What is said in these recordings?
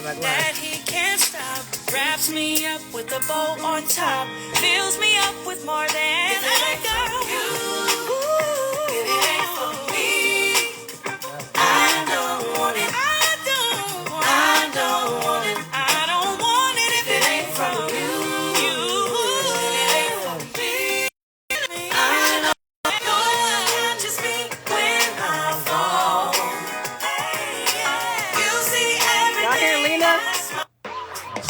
that he can't stop. Wraps me up with a bow on top. Fills me up with more than I got. If it ain't for me, I don't want it. I don't want it. I don't want it if it ain't from you. If it ain't for me, I know you'll just be when I fall. You see everything. Y'all hear Lena?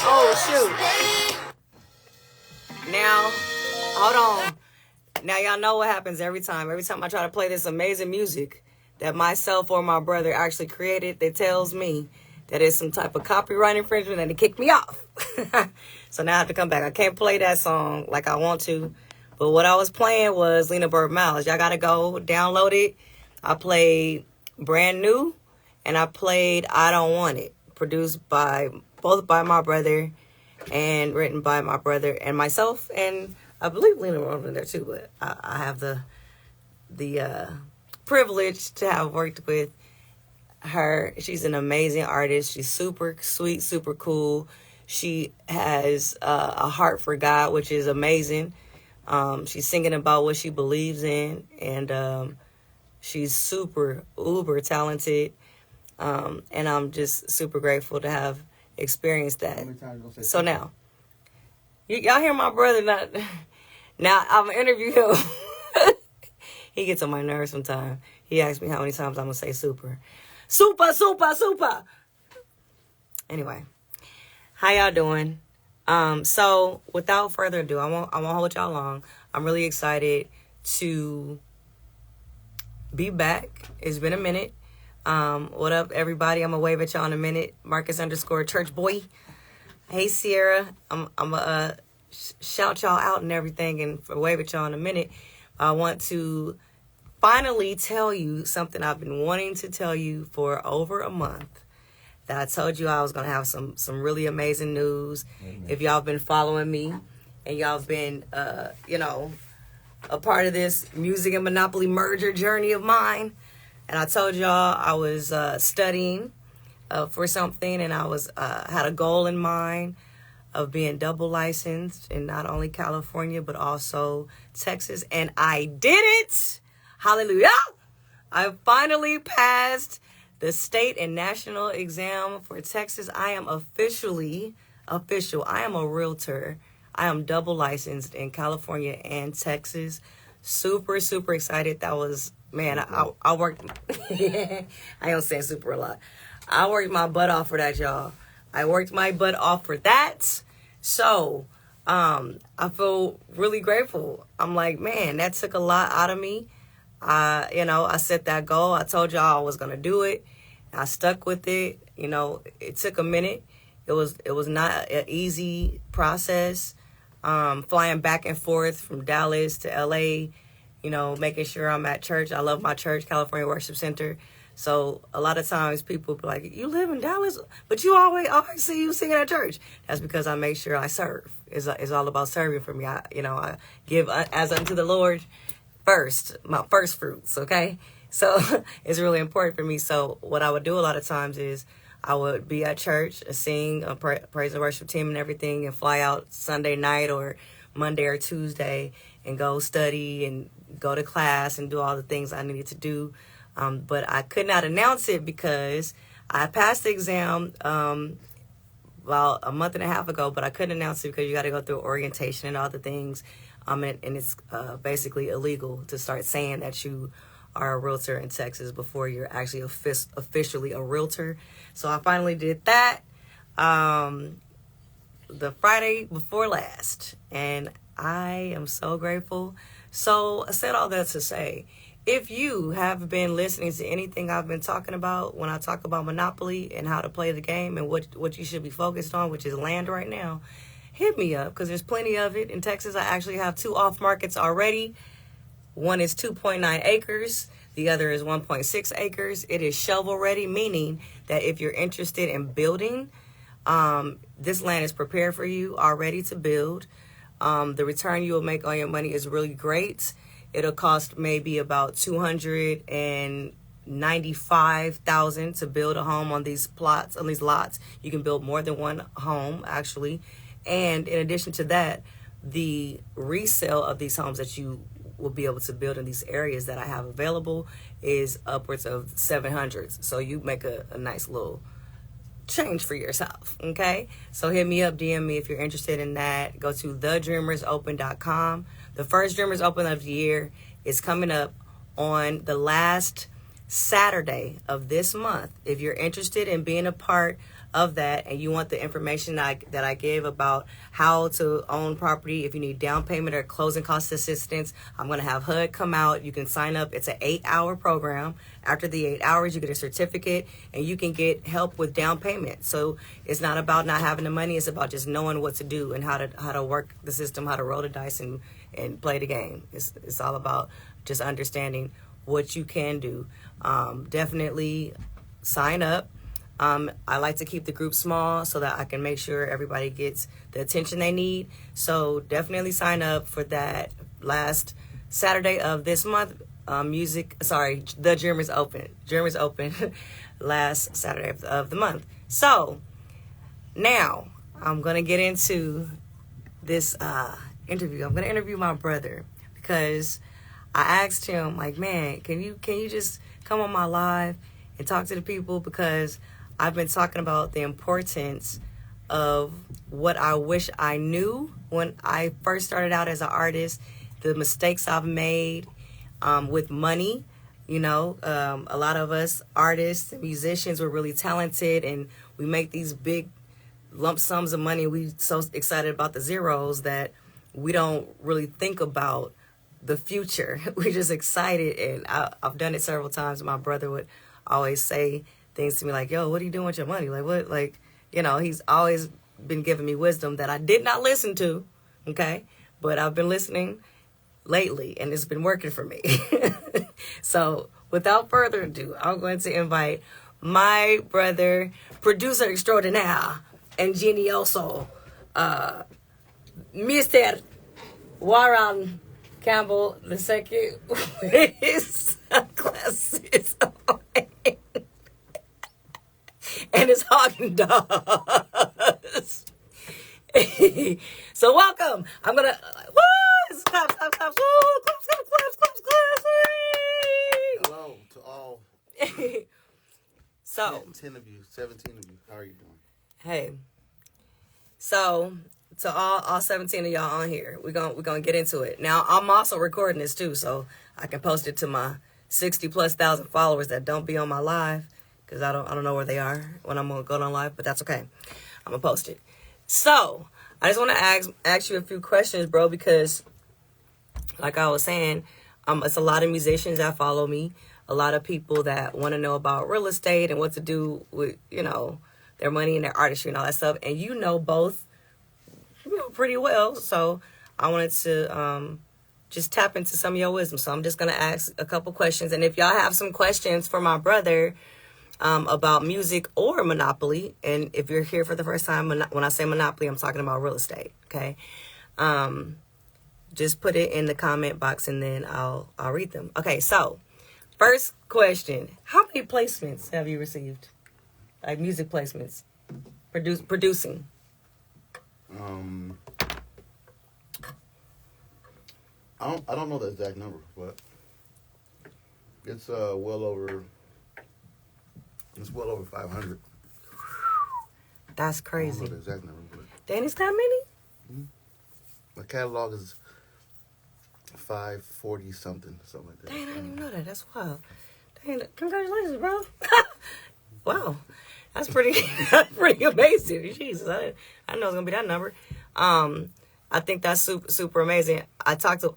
Oh, shoot. Now, hold on. Now, y'all know what happens every time. Every time I try to play this amazing music that myself or my brother actually created, that tells me that it's some type of copyright infringement and they kick me off. So now I have to come back. I can't play that song like I want to. But what I was playing was Lena Bird Miles. Y'all got to go download it. I played Brand New and I played I Don't Want It. Produced by both by my brother and written by my brother and myself, and I believe Lena wrote in there too. But I have the privilege to have worked with her. She's an amazing artist. She's super sweet, super cool. She has a heart for God, which is amazing. She's singing about what she believes in, and she's super uber talented. And I'm just super grateful to have experienced that. So now, y'all hear my brother now I'm going to interview him. He gets on my nerves sometimes. He asks me how many times I'm going to say super. Super, super, super. Anyway, how y'all doing? So without further ado, I won't hold y'all long. I'm really excited to be back. It's been a minute. What up, everybody? I'm gonna wave at y'all in a minute. Marcus_church boy. Hey, Sierra. I'm gonna shout y'all out and everything and wave at y'all in a minute. I want to finally tell you something I've been wanting to tell you for over a month. That I told you I was gonna have some really amazing news. Amen. If y'all been following me and y'all been a part of this music and Monopoly merger journey of mine. And I told y'all I was studying for something, and I was had a goal in mind of being double licensed in not only California but also Texas, and I did it. Hallelujah! I finally passed the state and national exam for Texas. I am official. I am a realtor. I am double licensed in California and Texas. Super, super excited. That was... Man, I worked, I don't say super a lot. I worked my butt off for that, y'all. I worked my butt off for that. So, I feel really grateful. I'm like, man, that took a lot out of me. I set that goal. I told y'all I was going to do it. I stuck with it. It took a minute. It was not an easy process. Flying back and forth from Dallas to LA, making sure I'm at church. I love my church, California Worship Center. So a lot of times people be like, you live in Dallas, but you always see you singing at church. That's because I make sure I serve. It's all about serving for me. I give as unto the Lord first, my first fruits, okay? So it's really important for me. So what I would do a lot of times is I would be at church, sing, praise and worship team and everything, and fly out Sunday night or Monday or Tuesday and go study and go to class and do all the things I needed to do. But I could not announce it because I passed the exam about a month and a half ago, but I couldn't announce it because you got to go through orientation and all the things. And it's basically illegal to start saying that you are a realtor in Texas before you're actually officially a realtor. So I finally did that the Friday before last, and I am so grateful. So I said all that to say, if you have been listening to anything I've been talking about when I talk about Monopoly and how to play the game and what you should be focused on, which is land right now, hit me up because there's plenty of it. In Texas, I actually have 2 off markets already. One is 2.9 acres. The other is 1.6 acres. It is shovel ready, meaning that if you're interested in building, this land is prepared for you, already to build. The return you will make on your money is really great. It'll cost maybe about $250 $95,000 to build a home on these plots, on these lots. You can build more than one home, actually. And in addition to that, the resale of these homes that you will be able to build in these areas that I have available is upwards of 700s. So you make a nice little change for yourself. Okay, so hit me up, DM me if you're interested in that. Go to thedreamersopen.com. The first Dreamers Open of the year is coming up on the last Saturday of this month. If you're interested in being a part of that and you want the information that I gave about how to own property, if you need down payment or closing cost assistance, I'm going to have HUD come out. You can sign up. It's an 8-hour program. After the 8 hours, you get a certificate and you can get help with down payment. So it's not about not having the money. It's about just knowing what to do and how to work the system, how to roll the dice and play the game. It's all about just understanding what you can do. Definitely sign up. I like to keep the group small so that I can make sure everybody gets the attention they need. So definitely sign up for that last Saturday of this month. The Dreamers Open. Dreamers Open last Saturday of the month. So now I'm going to get into this interview. I'm going to interview my brother because I asked him, like, man, can you just come on my live and talk to the people, because I've been talking about the importance of what I wish I knew when I first started out as an artist, the mistakes I've made with money. You know, a lot of us artists and musicians, we're really talented and we make these big lump sums of money. We so excited about the zeros that we don't really think about the future. We're just excited. And I've done it several times. My brother would always say things to me like, yo, what are you doing with your money? Like, what? Like, you know, he's always been giving me wisdom that I did not listen to. Okay. But I've been listening lately and it's been working for me. So without further ado, I'm going to invite my brother, producer extraordinaire, ingenioso, Mr. Warryn Campbell II, with his sunglasses on and his Haagen Dazs. So welcome. I'm gonna clap. Woo, claps. Hello to all. So 10 of you, 17 of you. How are you doing? Hey. So to all 17 of y'all on here, we're gonna get into it. Now I'm also recording this too, so I can post it to my 60,000+ followers that don't be on my live, because I don't know where they are when I'm gonna go on live, but that's okay. I'm gonna post it. So I just want to ask you a few questions, bro, because like I was saying, it's a lot of musicians that follow me, a lot of people that want to know about real estate and what to do with, you know, their money and their artistry and all that stuff. And you know both, you know, pretty well. So I wanted to just tap into some of your wisdom. So I'm just going to ask a couple questions. And if y'all have some questions for my brother about music or Monopoly, and if you're here for the first time, when I say Monopoly, I'm talking about real estate, okay? Just put it in the comment box and then I'll read them. Okay, so first question. How many placements have you received? Like music placements? Producing? I don't know the exact number, but it's well over 500. That's crazy. I don't know the exact number, but Dang, it's that many? my catalog is 540 something like that. Dang, I didn't even know that. That's wild. Dang, congratulations, bro. Wow. That's pretty amazing. Jesus, I know it's gonna be that number. I think that's super amazing. I talk to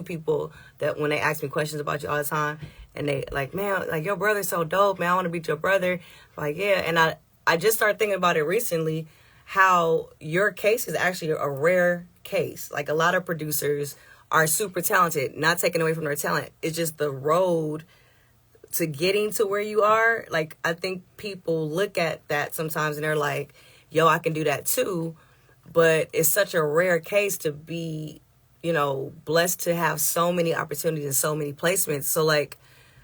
people that when they ask me questions about you all the time, and they like, man, like your brother's so dope, man. I want to be your brother. Like, yeah, and I just started thinking about it recently, how your case is actually a rare case. Like a lot of producers are super talented, not taking away from their talent. It's just the road to getting to where you are. Like, I think people look at that sometimes and they're like, yo, I can do that too. But it's such a rare case to be, you know, blessed to have so many opportunities and so many placements. So like,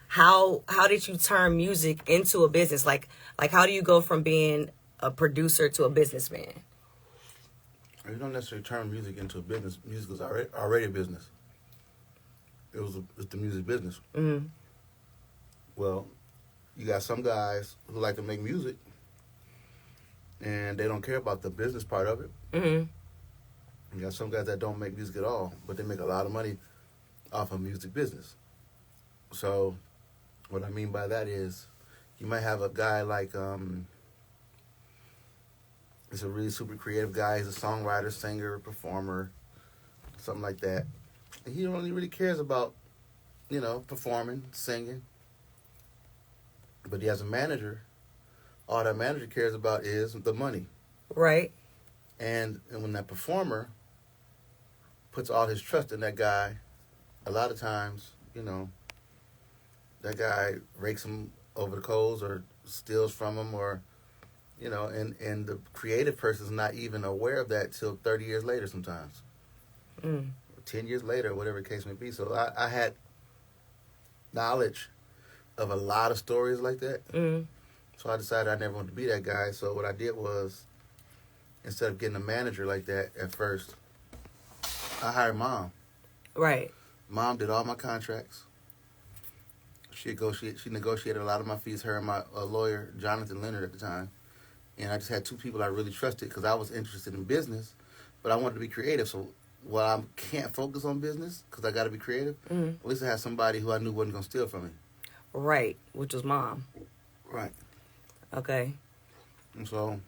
how did you turn music into a business? Like how do you go from being a producer to a businessman? You don't necessarily turn music into a business. Music is already a business. It's the music business. Mm-hmm. Well, you got some guys who like to make music, and they don't care about the business part of it. Mm-hmm. You got some guys that don't make music at all, but they make a lot of money off of music business. So, what I mean by that is, you might have a guy like, he's a really super creative guy. He's a songwriter, singer, performer, something like that. And he only really cares about, performing, singing. But he has a manager. All that manager cares about is the money. Right. And when that performer puts all his trust in that guy, a lot of times, that guy rakes him over the coals or steals from him, or, and the creative person's not even aware of that till 30 years later sometimes. 10 years later, whatever the case may be. So I had knowledge of a lot of stories like that. So I decided I never wanted to be that guy. So what I did was, instead of getting a manager like that at first, I hired Mom. Right. Mom did all my contracts. She negotiated a lot of my fees, her and my lawyer, Jonathan Leonard, at the time. And I just had two people I really trusted because I was interested in business, but I wanted to be creative. So while I can't focus on business because I got to be creative, at least I had somebody who I knew wasn't going to steal from me. Right, which was Mom. Right. Okay. And so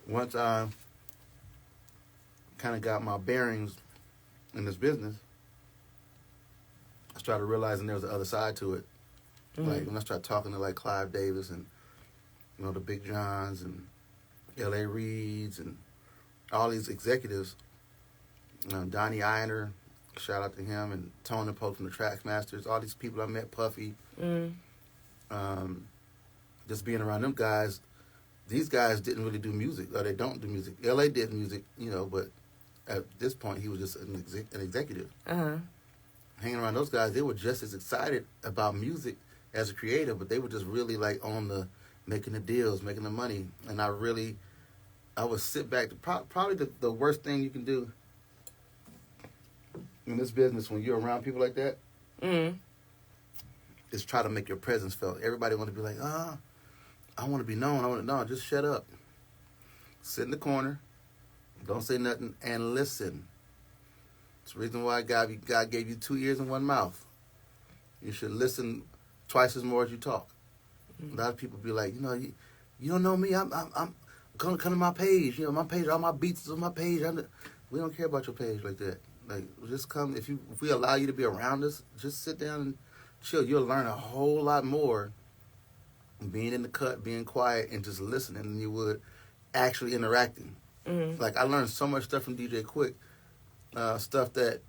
once I kind of got my bearings in this business, I started realizing there was the other side to it. Like when I started talking to like Clive Davis and the Big Johns and L.A. Reeds and all these executives, Donnie Ienner, shout out to him, and Tony Pope from the Trackmasters, all these people I met, Puffy, just being around them guys. These guys didn't really do music, or they don't do music. L.A. did music, but at this point he was just an executive. Hanging around those guys, they were just as excited about music as a creative, but they were just really like on the making the deals, making the money. And I would sit back. Probably the worst thing you can do in this business when you're around people like that is try to make your presence felt. Everybody want to be like, I want to be known. No, just shut up. Sit in the corner. Don't say nothing and listen. It's the reason why God gave you 2 ears and 1 mouth. You should listen twice as more as you talk. A lot of people be like, you don't know me. I'm come to my page. My page, all my beats is on my page. We don't care about your page like that. Like, just come. If we allow you to be around us, just sit down and chill. You'll learn a whole lot more being in the cut, being quiet, and just listening than you would actually interacting. Like, I learned so much stuff from DJ Quick. Stuff that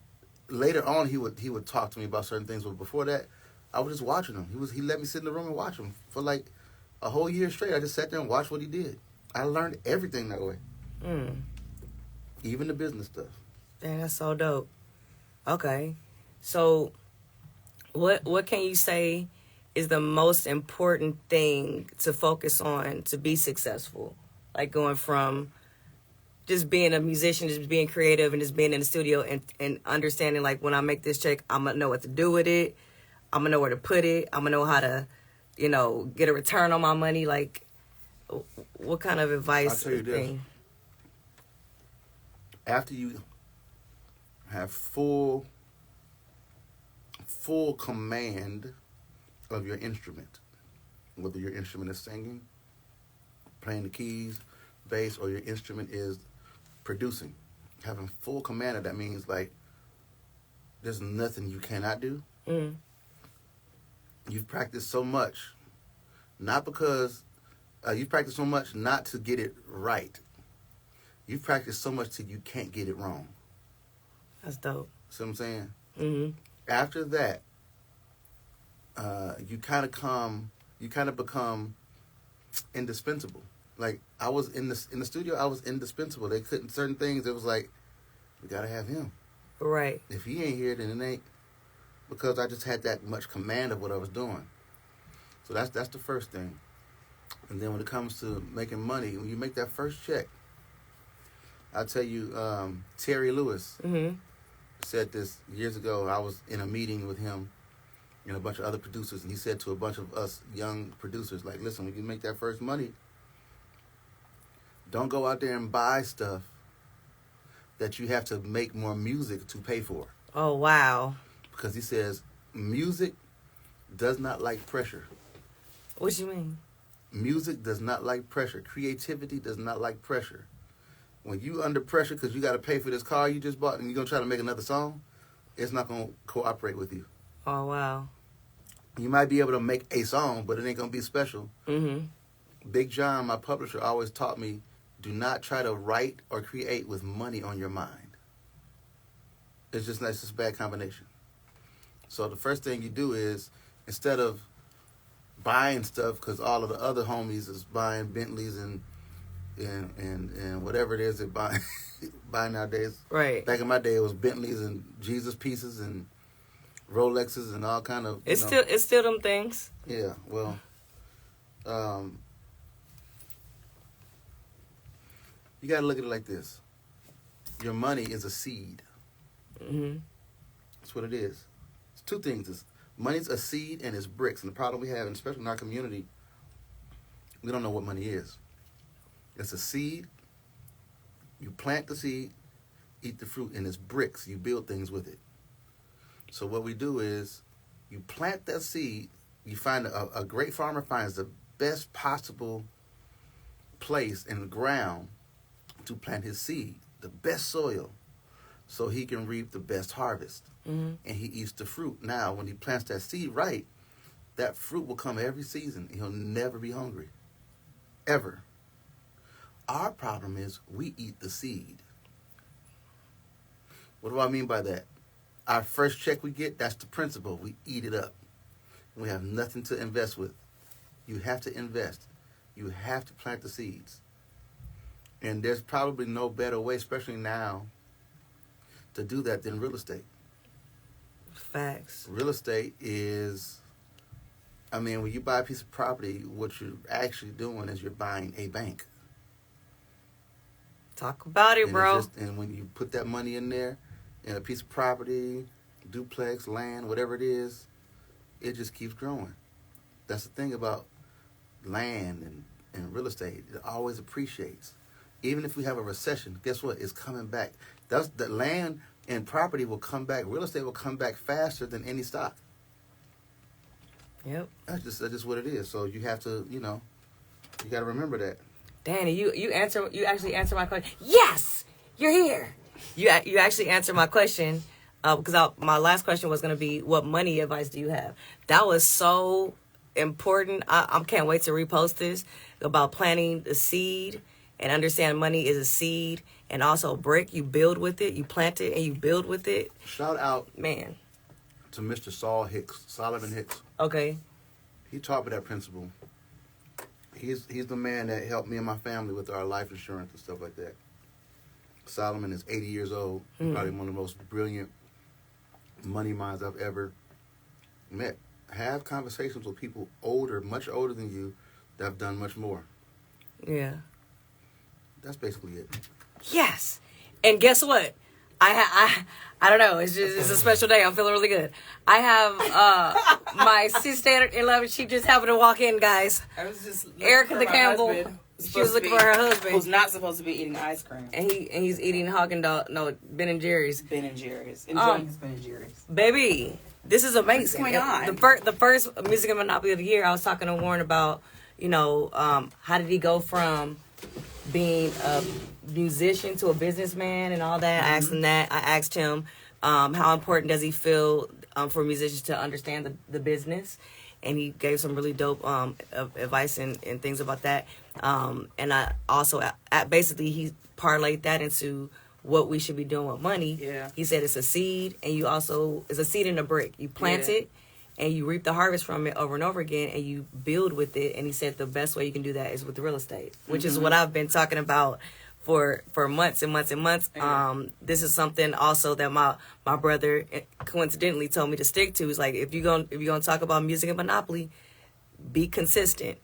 later on he would talk to me about certain things, but before that I was just watching him. He let me sit in the room and watch him for like a whole year straight. I just sat there and watched what he did. I learned everything that way, even the business stuff. Dang, that's so dope. Okay, so what can you say is the most important thing to focus on to be successful? Like going from just being a musician, just being creative, and just being in the studio and understanding, like, when I make this check, I'm going to know what to do with it. I'm going to know where to put it. I'm going to know how to, get a return on my money. Like, what kind of advice? I'll tell you this. After you have full command of your instrument, whether your instrument is singing, playing the keys, bass, or your instrument is producing, having full command of that means like there's nothing you cannot do. You've practiced so much, not because you've practiced so much not to get it right. You've practiced so much till you can't get it wrong. That's dope. See what I'm saying? After that, you kind of become indispensable. Like, I was in the studio, I was indispensable. They couldn't, certain things, it was like, we gotta have him. Right. If he ain't here, then it ain't. because I just had that much command of what I was doing. So that's the first thing. And then when it comes to making money, when you make that first check, I'll tell you, Terry Lewis said this years ago. I was in a meeting with him and a bunch of other producers, and he said to a bunch of us young producers, like, listen, when you make that first money, don't go out there and buy stuff that you have to make more music to pay for. Oh, wow. Because he says, music does not like pressure. What you mean? Music does not like pressure. Creativity does not like pressure. When you under pressure because you got to pay for this car you just bought and you're going to try to make another song, it's not going to cooperate with you. Oh, wow. You might be able to make a song, but it ain't going to be special. Mm-hmm. Big John, my publisher, always taught me, do not try to write or create with money on your mind. It's just a bad combination. So the first thing you do is, instead of buying stuff, because all of the other homies is buying Bentleys and whatever it is they buy nowadays. Right. Back in my day, it was Bentleys and Jesus pieces and Rolexes and all kind of. It's still them things. Yeah. Well, you got to look at it like this. Your money is a seed. Mm-hmm. That's what it is. It's two things. Money's a seed and it's bricks. And the problem we have, and especially in our community, we don't know what money is. It's a seed. You plant the seed, eat the fruit, and it's bricks. You build things with it. So what we do is, you plant that seed. You find a great farmer finds the best possible place in the ground to plant his seed, the best soil, so he can reap the best harvest. Mm-hmm. And he eats the fruit. Now, when he plants that seed right, that fruit will come every season. He'll never be hungry. Ever. Our problem is we eat the seed. What do I mean by that? Our first check we get, that's the principal. We eat it up. We have nothing to invest with. You have to invest. You have to plant the seeds. And there's probably no better way, especially now, to do that than real estate. Facts. Real estate is, when you buy a piece of property, what you're actually doing is you're buying a bank. Talk about it, bro. And when you put that money in there, in a piece of property, duplex, land, whatever it is, it just keeps growing. That's the thing about land and real estate. It always appreciates. Even if we have a recession, guess what? It's coming back. The land and property will come back. Real estate will come back faster than any stock. Yep. That's just what it is. So you have to, you got to remember that. Danny, you actually answer my question. Yes, you're here. You actually answered my question because my last question was going to be, what money advice do you have? That was so important. I can't wait to repost this about planting the seed and understanding money is a seed and also a brick. You build with it, you plant it, and you build with it. Shout out, man, to Mr. Solomon Hicks. Okay. He taught me that principle. He's the man that helped me and my family with our life insurance and stuff like that. Solomon is 80 years old. Probably one of the most brilliant money minds I've ever met. Have conversations with people older, much older than you, that have done much more. Yeah. That's basically it. Yes. And guess what? I don't know. It's a special day. I'm feeling really good. I have my sister-in-law. She just happened to walk in, guys. I was just Erica Campbell. She was looking for her husband, who's not supposed to be eating ice cream. And he's eating Haagen-Dazs. No, Ben and Jerry's. Ben and Jerry's. Enjoying his Ben and Jerry's. Baby, this is amazing. What's going on? The first Music and Monopoly of the year, I was talking to Warren about, how did he go from being a musician to a businessman and all that. I asked him that. I asked him how important does he feel for musicians to understand the business, and he gave some really dope advice and things about that. And I also basically he parlayed that into what we should be doing with money. Yeah. He said it's a seed, and it's a seed in a brick. You plant it, and you reap the harvest from it over and over again, and you build with it. And he said the best way you can do that is with real estate, which is what I've been talking about for months and months and months. This is something also that my brother coincidentally told me to stick to. Is like, if you're gonna talk about music and Monopoly, be consistent,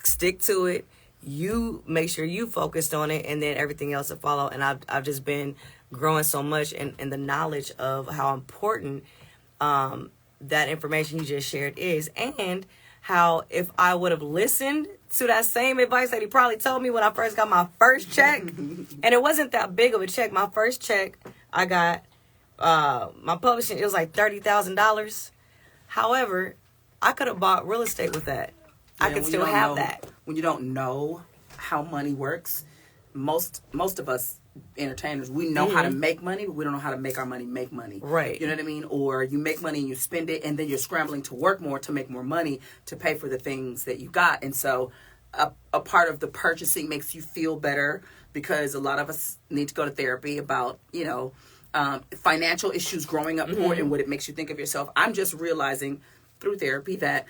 stick to it. You make sure you focused on it, and then everything else will follow. And I've just been growing so much in the knowledge of how important that information you just shared is, and how if I would have listened to that same advice that he probably told me when I first got my first check, and it wasn't that big of a check. My first check, I got my publishing, it was like $30,000. However, I could have bought real estate with that. I could still have that. When you don't know how money works, most of us entertainers, we know how to make money, but we don't know how to make our money make money. Right. You know what I mean? Or you make money and you spend it, and then you're scrambling to work more to make more money to pay for the things that you got. And so a part of the purchasing makes you feel better, because a lot of us need to go to therapy about, financial issues growing up poor and what it makes you think of yourself. I'm just realizing through therapy that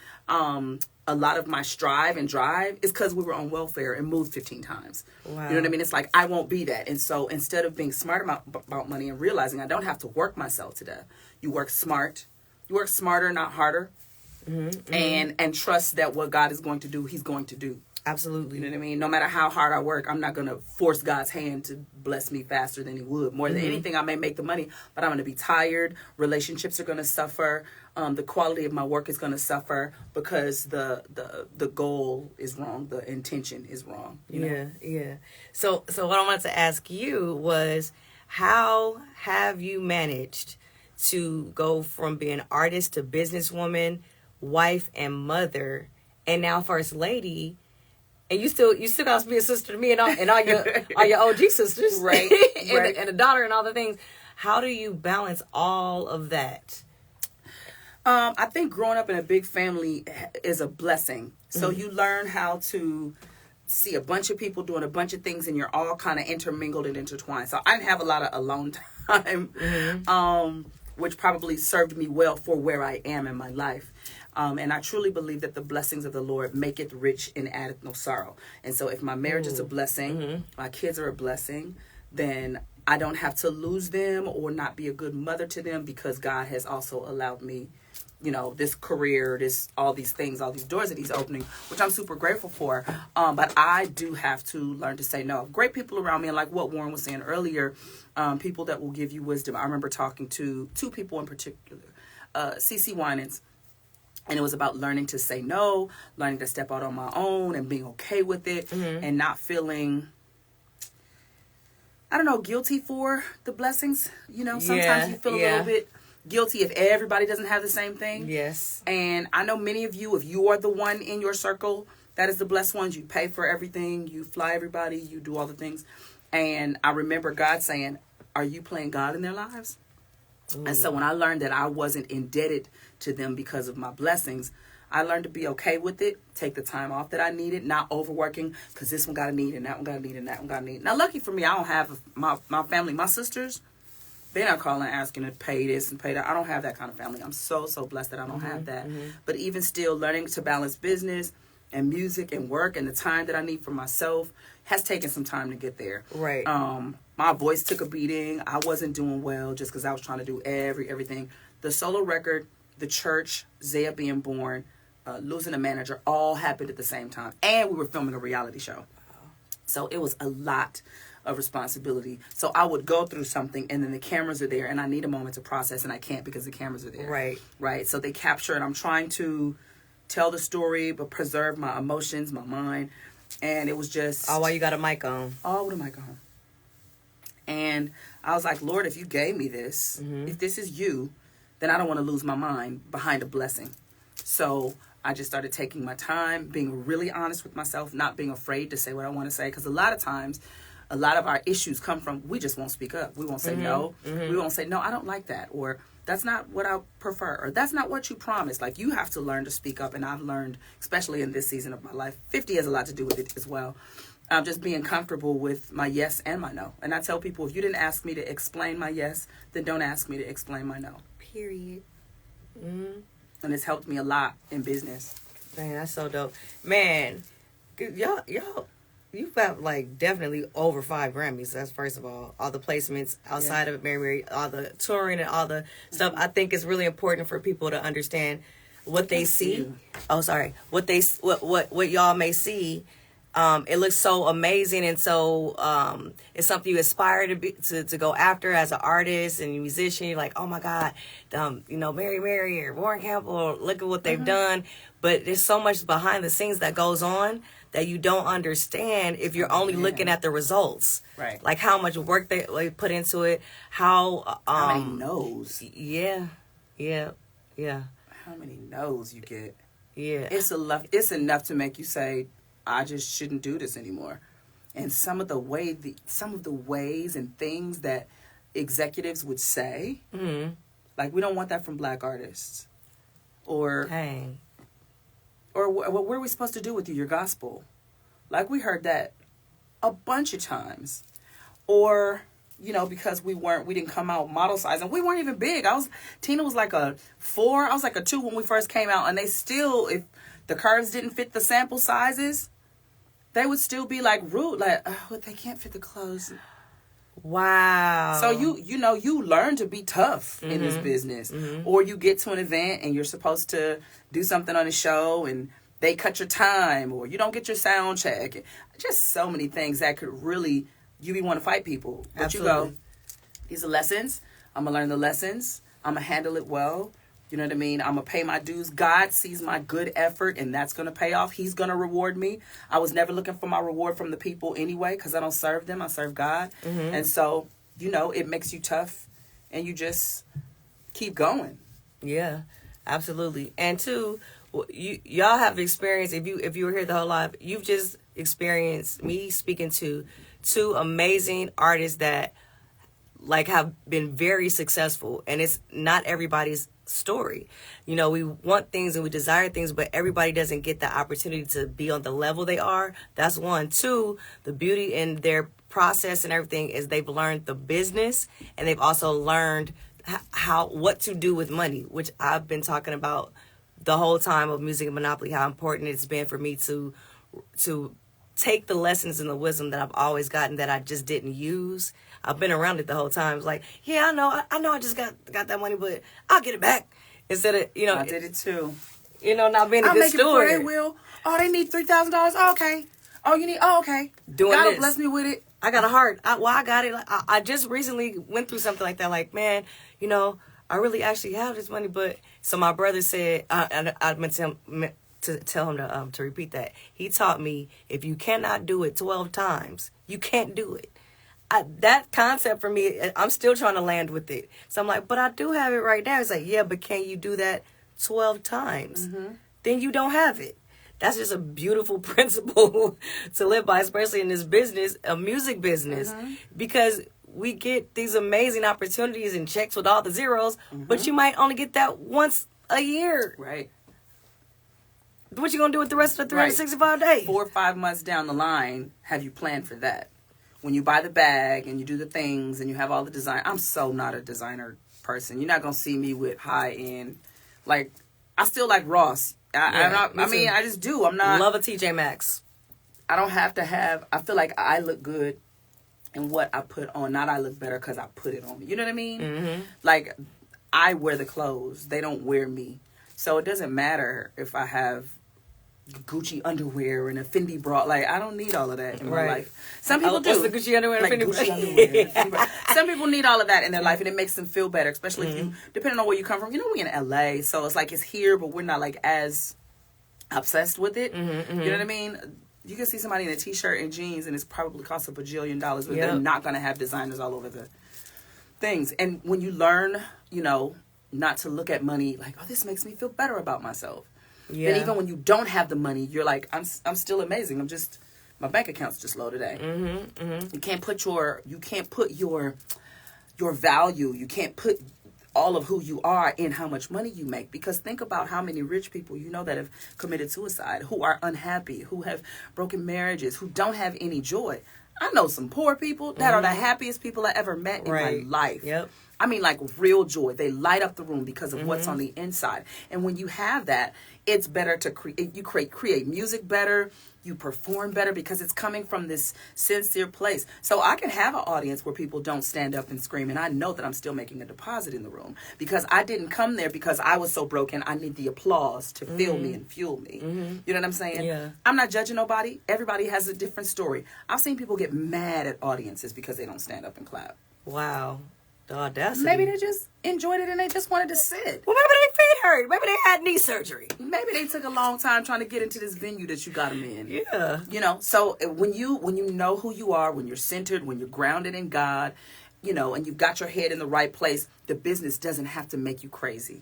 a lot of my strive and drive is because we were on welfare and moved 15 times. Wow. You know what I mean? It's like, I won't be that. And so instead of being smart about money and realizing I don't have to work myself to death, you work smart. You work smarter, not harder. And trust that what God is going to do, he's going to do. Absolutely. You know what I mean? No matter how hard I work, I'm not going to force God's hand to bless me faster than he would. More than anything, I may make the money, but I'm going to be tired. Relationships are going to suffer. The quality of my work is going to suffer because the goal is wrong. The intention is wrong. You know? Yeah. So what I wanted to ask you was, how have you managed to go from being artist to businesswoman, wife and mother, and now first lady? And you still gotta be a sister to me and all your OG sisters, right? And a daughter and all the things. How do you balance all of that? I think growing up in a big family is a blessing. So you learn how to see a bunch of people doing a bunch of things, and you're all kind of intermingled and intertwined. So I didn't have a lot of alone time, which probably served me well for where I am in my life. And I truly believe that the blessings of the Lord maketh rich and addeth no sorrow. And so if my marriage is a blessing, my kids are a blessing, then I don't have to lose them or not be a good mother to them, because God has also allowed me, this career, all these things, all these doors that he's opening, which I'm super grateful for. But I do have to learn to say no. Great people around me, and like what Warren was saying earlier, people that will give you wisdom. I remember talking to two people in particular, CeCe Winans. And it was about learning to say no, learning to step out on my own and being okay with it, and not feeling, guilty for the blessings. Sometimes you feel a little bit guilty if everybody doesn't have the same thing. Yes. And I know many of you, if you are the one in your circle that is the blessed ones, you pay for everything, you fly everybody, you do all the things. And I remember God saying, are you playing God in their lives? Ooh. And so when I learned that I wasn't indebted to them because of my blessings, I learned to be okay with it, take the time off that I needed, not overworking, because this one got to need and that one got to need and that one got to need. Now, lucky for me, I don't have my family, my sisters, they're not calling asking to pay this and pay that. I don't have that kind of family. I'm so blessed that I don't have that. But even still, learning to balance business and music and work and the time that I need for myself has taken some time to get there. Right. My voice took a beating. I wasn't doing well just because I was trying to do everything. The solo record, the church, Zaya being born, losing a manager, all happened at the same time. And we were filming a reality show. So it was a lot of responsibility. So I would go through something, and then the cameras are there, and I need a moment to process, and I can't because the cameras are there. Right. So they capture it. I'm trying to tell the story, but preserve my emotions, my mind. And it was just... Oh, while you got a mic on. Oh, with a mic on. And I was like, Lord, if you gave me this, if this is you, then I don't want to lose my mind behind a blessing. So I just started taking my time, being really honest with myself, not being afraid to say what I want to say. Because a lot of times, a lot of our issues come from, we just won't speak up. We won't say no. We won't say, no, I don't like that. Or that's not what I prefer. Or that's not what you promised. Like, you have to learn to speak up. And I've learned, especially in this season of my life, 50 has a lot to do with it as well. Just being comfortable with my yes and my no. And I tell people, if you didn't ask me to explain my yes, then don't ask me to explain my no. Period. And it's helped me a lot in business. Man, that's so dope. Man, y'all, you've got like definitely over 5 Grammys. That's first of all the placements outside of Mary, all the touring and all the stuff. I think it's really important for people to understand what they see. Oh, sorry, what y'all may see. It looks so amazing, and so it's something you aspire to be to go after as an artist and a musician. You're like, oh my God, Mary or Warryn Campbell, look at what they've done. But there's so much behind the scenes that goes on that you don't understand if you're only looking at the results. Right. Like how much work they put into it, how many no's. Yeah. How many no's you get. Yeah. It's enough to make you say, I just shouldn't do this anymore. And some of the ways and things that executives would say, like, we don't want that from black artists. Or, Dang. Or what are we supposed to do with you, your gospel? Like, we heard that a bunch of times. Or, because we didn't come out model size, and we weren't even big. Tina was like a 4, I was like a 2 when we first came out, and they still, if the curves didn't fit the sample sizes, they would still be like rude, like, oh, they can't fit the clothes. Wow. So you learn to be tough in this business. Or you get to an event and you're supposed to do something on a show and they cut your time, or you don't get your sound check. Just so many things that could really, you want to fight people. But Absolutely. You go, these are lessons. I'm going to learn the lessons. I'm going to handle it well. You know what I mean? I'm going to pay my dues. God sees my good effort, and that's going to pay off. He's going to reward me. I was never looking for my reward from the people anyway, because I don't serve them. I serve God. And so, it makes you tough, and you just keep going. Yeah, absolutely. And two, y'all have experienced, if you were here the whole life, you've just experienced me speaking to 2 amazing artists that like have been very successful, and it's not everybody's story. We want things and we desire things, but everybody doesn't get the opportunity to be on the level they are. That's 1. 2, the beauty in their process and everything is they've learned the business, and they've also learned what to do with money, which I've been talking about the whole time of Music and Monopoly, how important it's been for me to take the lessons and the wisdom that I've always gotten that I just didn't use. I've been around it the whole time. It's like, yeah, I know I just got that money, but I'll get it back. Instead of, I did it too. Not being a good steward. They will. Oh, they need $3,000. Oh, okay. Oh, you need, okay. Doing God this. bless me with it. I got a heart. I got it. I just recently went through something like that. Like, man, I really actually have this money, but so my brother said, I meant to tell him to repeat that. He taught me, if you cannot do it 12 times, you can't do it. That concept for me, I'm still trying to land with it. So I'm like, but I do have it right now. It's like, yeah, but can you do that 12 times? Then you don't have it. That's just a beautiful principle to live by, especially in this business, a music business, because we get these amazing opportunities and checks with all the zeros, but you might only get that once a year. Right. What you gonna do with the rest of the 365 days? 4 or 5 months down the line, have you planned for that? When you buy the bag and you do the things and you have all the design. I'm so not a designer person. You're not going to see me with high end. Like, I still like Ross. I just do. I'm not. Love a TJ Maxx. I don't have to have. I feel like I look good in what I put on. Not I look better because I put it on me. You know what I mean? Like, I wear the clothes. They don't wear me. So it doesn't matter if I have Gucci underwear and a Fendi bra. Like, I don't need all of that in my life. Some people do. What's the Gucci underwear and like Fendi Gucci underwear, Fendi bra. Some people need all of that in their life, and it makes them feel better, especially if you, depending on where you come from. We in LA, so it's like it's here, but we're not like as obsessed with it. You know what I mean? You can see somebody in a t-shirt and jeans, and it's probably costs $1 bajillion, but they're not going to have designers all over the things. And when you learn, not to look at money like, oh, this makes me feel better about myself. Yeah. And even when you don't have the money, you're like, I'm still amazing. My bank account's just low today. You can't put your value. You can't put all of who you are in how much money you make. Because think about how many rich people that have committed suicide, who are unhappy, who have broken marriages, who don't have any joy. I know some poor people that are the happiest people I ever met in my life. Yep. I mean, like real joy. They light up the room because of what's on the inside. And when you have that, it's better to create music better. You perform better because it's coming from this sincere place. So I can have an audience where people don't stand up and scream, and I know that I'm still making a deposit in the room because I didn't come there because I was so broken. I need the applause to fill me and fuel me. You know what I'm saying? Yeah. I'm not judging nobody. Everybody has a different story. I've seen people get mad at audiences because they don't stand up and clap. Wow. The audacity. Maybe they just enjoyed it and they just wanted to sit. Well, maybe their feet hurt. Maybe they had knee surgery. Maybe they took a long time trying to get into this venue that you got them in. Yeah. You know, so when you know who you are, when you're centered, when you're grounded in God, you know, and you've got your head in the right place, the business doesn't have to make you crazy.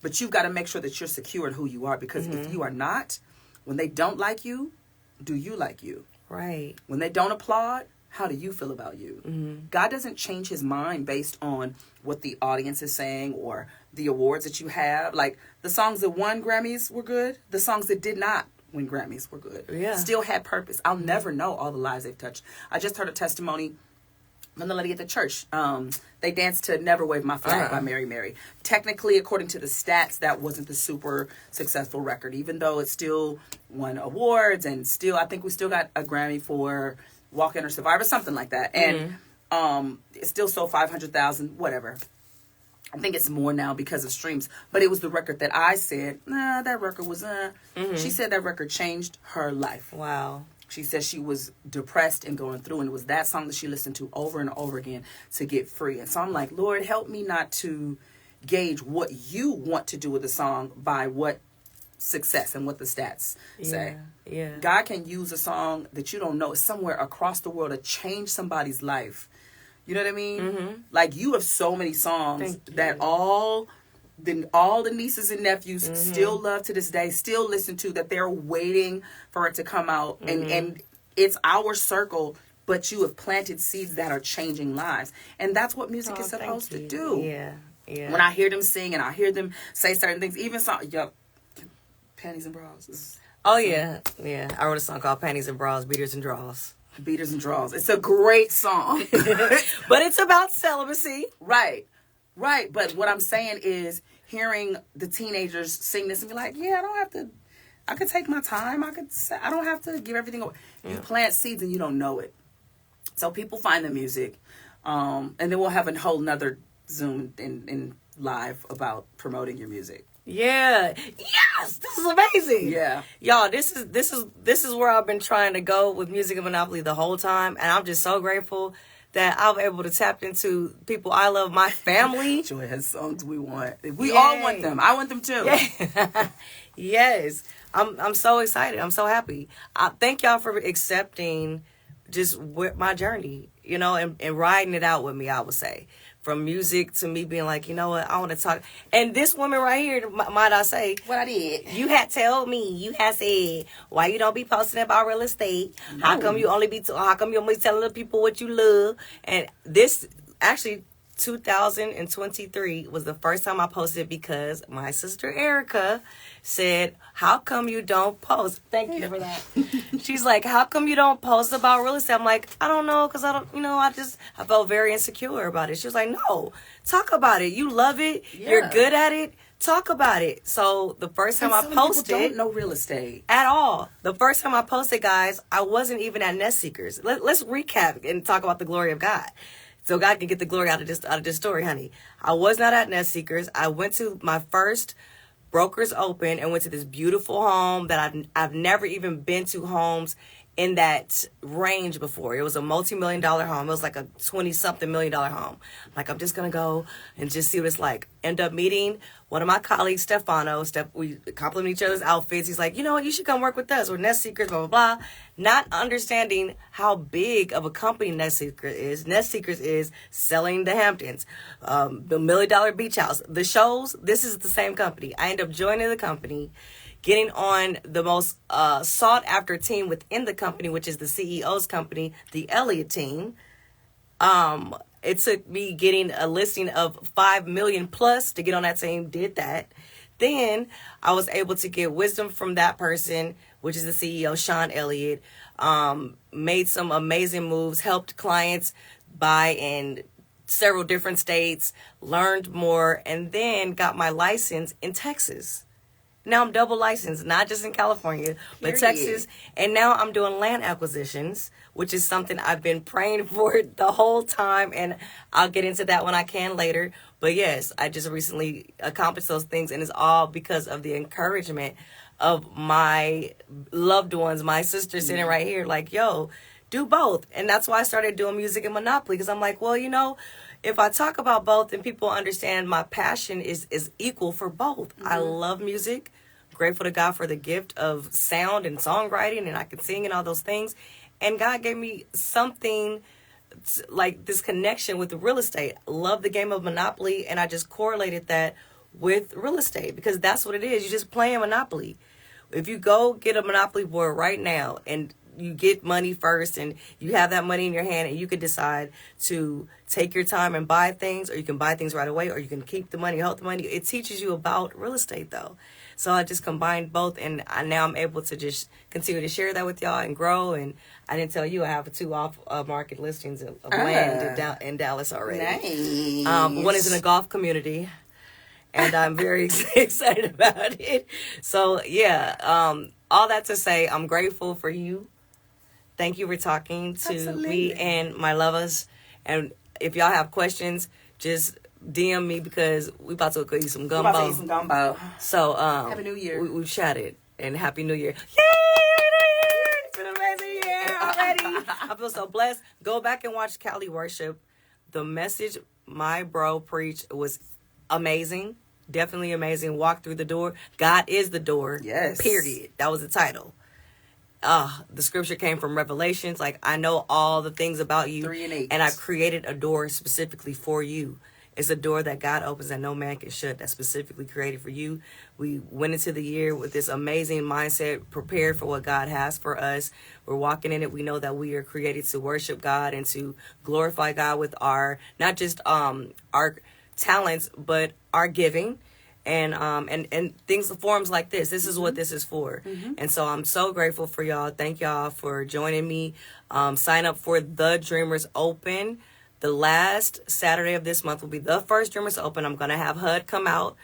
But you've got to make sure that you're secure in who you are, because if you are not, when they don't like you, do you like you? Right. When they don't applaud, how do you feel about you? God doesn't change his mind based on what the audience is saying or the awards that you have. Like, the songs that won Grammys were good. The songs that did not win Grammys were good. Yeah. Still had purpose. I'll never know all the lives they've touched. I just heard a testimony from the lady at the church. They danced to Never Wave My Flag by Mary Mary. Technically, according to the stats, that wasn't the super successful record, even though it still won awards, and still, I think we still got a Grammy for Walk In or Survive or something like that. And it still sold 500,000, whatever. I think it's more now because of streams. But it was the record that I said, nah, that record was, She said that record changed her life. Wow. She said she was depressed and going through, and it was that song that she listened to over and over again to get free. And so I'm like, Lord, help me not to gauge what you want to do with the song by what success and what the stats say. Yeah. God can use a song that you don't know somewhere across the world to change somebody's life. You know what I mean? Like, you have so many songs that all the nieces and nephews still love to this day, still listen to, that they're waiting for it to come out. And it's our circle, but you have planted seeds that are changing lives. And that's what music is supposed to do. Yeah. Yeah. When I hear them sing and I hear them say certain things, even Panties and Bras. Oh, yeah. Yeah. I wrote a song called Panties and Bras, Beaters and Draws. Beaters and Draws. It's a great song. But it's about celibacy. Right. But what I'm saying is, hearing the teenagers sing this and be like, yeah, I could take my time. I don't have to give everything away. You plant seeds and you don't know it. So people find the music. And then we'll have a whole nother Zoom in live about promoting your music. Yeah. Yes, this is amazing. Yeah. Y'all, this is where I've been trying to go with Music and Monopoly the whole time, and I'm just so grateful that I'm able to tap into people I love, my family. Joy has songs we want. We all want them. I want them too. Yeah. Yes. I'm so excited. I'm so happy. I thank y'all for accepting just my journey, you know, and riding it out with me, I would say. From music to me being like, you know what, I want to talk. And this woman right here, might I say, what I did. You had told me, you had said, why you don't be posting about real estate? No. How come you only be telling the people what you love? And this, actually, 2023 was the first time I posted because my sister Erica said, how come you don't post? Thank you for that. She's like, how come you don't post about real estate? I'm like, I don't know, because I felt very insecure about it. She was like, no, talk about it. You love it. Yeah. You're good at it. Talk about it. So the first time I posted, people don't know real estate at all. The first time I posted, guys, I wasn't even at Nest Seekers. Let's recap and talk about the glory of God. So God can get the glory out of this story, honey. I was not at Nest Seekers. I went to my first Brokers Open and went to this beautiful home that I've never even been to homes in that range before. It was a multi-million-dollar home. It was like a 20-something million-dollar home. Like, I'm just going to go and just see what it's like. End up meeting one of my colleagues, Stefano. We compliment each other's outfits. He's like, you know what? You should come work with us. We're Nest Seekers, blah, blah, blah. Not understanding how big of a company Nest Seekers is. Nest Seekers is selling the Hamptons, the $1 million beach house. The shows, this is the same company. I end up joining the company, getting on the most sought-after team within the company, which is the CEO's company, the Elliott team. It took me getting a listing of 5 million plus to get on that team, did that. Then I was able to get wisdom from that person, which is the CEO, Sean Elliott, made some amazing moves, helped clients buy in several different states, learned more, and then got my license in Texas. now I'm double licensed, not just in California, but Period. Texas. And now I'm doing land acquisitions, which is something I've been praying for the whole time. And I'll get into that when I can later. But yes, I just recently accomplished those things. And it's all because of the encouragement of my loved ones, my sister sitting right here like, yo, do both. And that's why I started doing music and Monopoly, because I'm like, well, you know, if I talk about both and people understand my passion is equal for both. I love music. Grateful to God for the gift of sound and songwriting, and I can sing and all those things. And God gave me something like this connection with real estate. Love the game of Monopoly, and I just correlated that with real estate, because that's what it is. You're just playing Monopoly. If you go get a Monopoly board right now and you get money first and you have that money in your hand and you could decide to take your time and buy things, or you can buy things right away, or you can keep the money, hold the money. It teaches you about real estate though. So I just combined both, and now I'm able to just continue to share that with y'all and grow. And I didn't tell you I have 2 off-market listings of land in Dallas already. Nice. One is in a golf community, and I'm very excited about it. So yeah, all that to say, I'm grateful for you. Thank you for talking to me and my lovers. And if y'all have questions, just DM me, because we about to go eat some gumbo. We're about to eat some gumbo. So Happy New Year. We chatted, and Happy New Year. Yay! It's been an amazing year already. I feel so blessed. Go back and watch Cali Worship. The message my bro preached was amazing. Definitely amazing. Walk through the door. God is the door. Yes. Period. That was the title. The scripture came from Revelations. Like, I know all the things about you. 3 and 8. And I created a door specifically for you. It's a door that God opens that no man can shut, that's specifically created for you. We went into the year with this amazing mindset, prepared for what God has for us. We're walking in it. We know that we are created to worship God and to glorify God with our, not just our talents, but our giving. And things, forums like this. This is what this is for. And so I'm so grateful for y'all. Thank y'all for joining me. Sign up for the Dreamers Open. The last Saturday of this month will be the first Dreamers Open. I'm going to have HUD come out.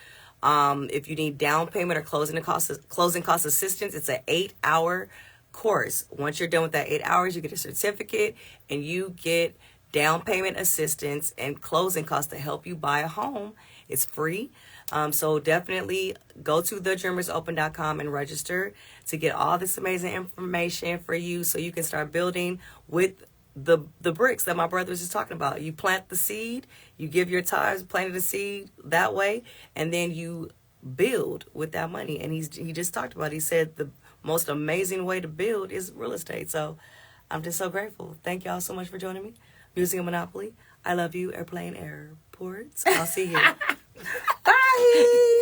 If you need down payment or closing cost assistance, it's an 8-hour course. Once you're done with that 8 hours, you get a certificate and you get down payment assistance and closing costs to help you buy a home. It's free. So definitely go to thedreamersopen.com and register to get all this amazing information for you, so you can start building with the bricks that my brother was just talking about. You plant the seed, you give your tithes, planted the seed that way, and then you build with that money. And he just talked about it. He said the most amazing way to build is real estate. So I'm just so grateful. Thank y'all so much for joining me. Music and Monopoly. I love you. Airplane Airports. I'll see you. Bye.